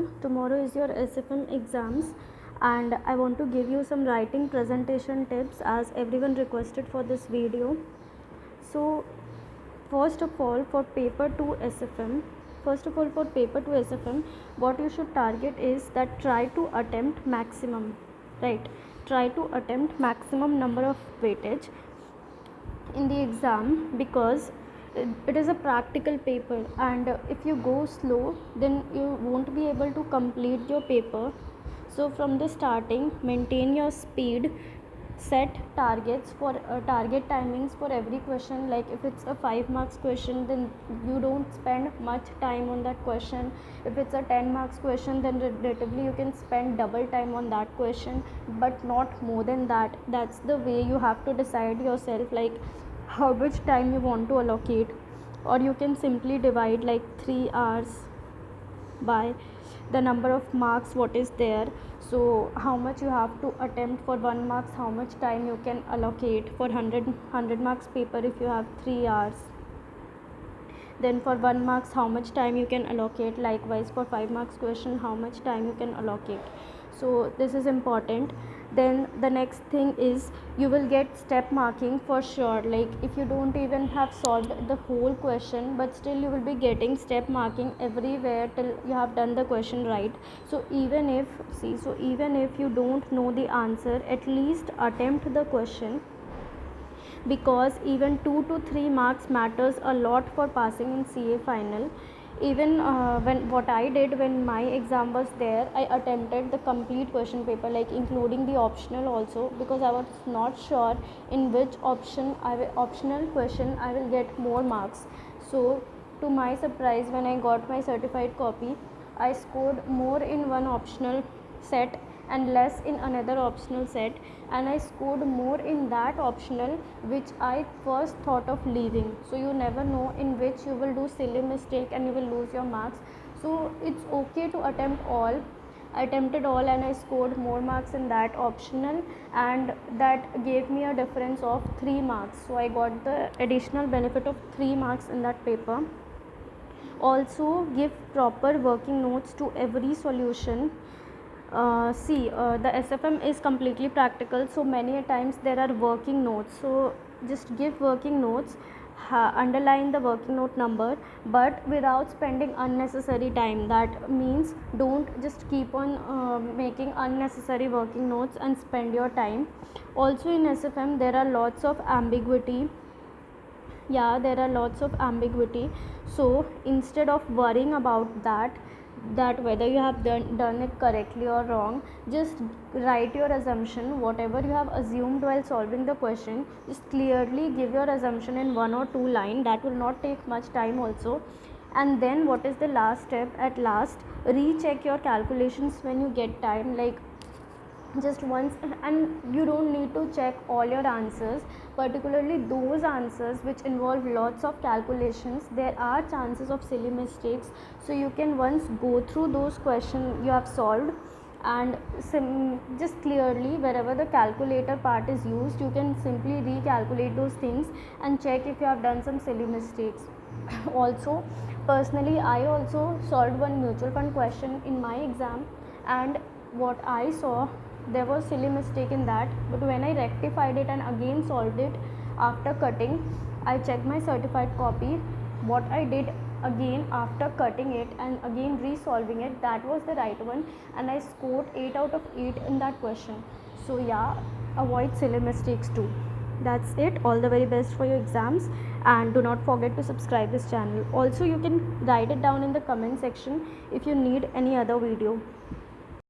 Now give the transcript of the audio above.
all, tomorrow is your SFM exams and I want to give you some writing presentation tips as everyone requested for this video. So first of all for paper 2 SFM, what you should target is that try to attempt maximum, right? Try to attempt maximum number of weightage in the exam because it is a practical paper, and if you go slow then you won't be able to complete your paper. So from the starting, maintain your speed, set targets for target timings for every question. Like if it's a 5 marks question, then you don't spend much time on that question. If it's a 10 marks question, then relatively you can spend double time on that question, but not more than that. That's the way you have to decide yourself, like how much time you want to allocate. Or you can simply divide like 3 hours by the number of marks what is there. So how much you have to attempt for 1 marks, how much time you can allocate for 100 marks paper if you have 3 hours. Then for 1 marks how much time you can allocate, likewise for 5 marks question how much time you can allocate. So this is important. Then the next thing is you will get step marking for sure. Like if you don't even have solved the whole question, but still you will be getting step marking everywhere till you have done the question right. So even if you don't know the answer, at least attempt the question, because even 2 to 3 marks matters a lot for passing in CA final. Even when what I did when my exam was there, I attempted the complete question paper, like including the optional also, because I was not sure in which optional question I will get more marks. So to my surprise, when I got my certified copy, I scored more in one optional set and less in another optional set, and I scored more in that optional which I first thought of leaving. So you never know in which you will do silly mistake and you will lose your marks. So it's okay to attempt all. I attempted all and I scored more marks in that optional, and that gave me a difference of 3 marks. So I got the additional benefit of 3 marks in that paper. Also give proper working notes to every solution. The SFM is completely practical, so many a times there are working notes. So just give working notes, underline the working note number, but without spending unnecessary time. That means don't just keep on making unnecessary working notes and spend your time. Also in SFM there are lots of ambiguity. There are lots of ambiguity. So instead of worrying about that whether you have done it correctly or wrong, just write your assumption. Whatever you have assumed while solving the question, just clearly give your assumption in 1 or 2 line. That will not take much time also. And then what is the last step? At last, recheck your calculations when you get time, like just once. And you don't need to check all your answers, particularly those answers which involve lots of calculations. There are chances of silly mistakes, so you can once go through those questions you have solved, and just clearly wherever the calculator part is used, you can simply recalculate those things and check if you have done some silly mistakes. Also, personally, I also solved one mutual fund question in my exam, and what I saw, there was silly mistake in that, but when I rectified it and again solved it after cutting, I checked my certified copy. What I did again after cutting it and again resolving it, that was the right one, and I scored 8 out of 8 in that question. So avoid silly mistakes too. That's it. All the very best for your exams, and do not forget to subscribe this channel. Also you can write it down in the comment section if you need any other video.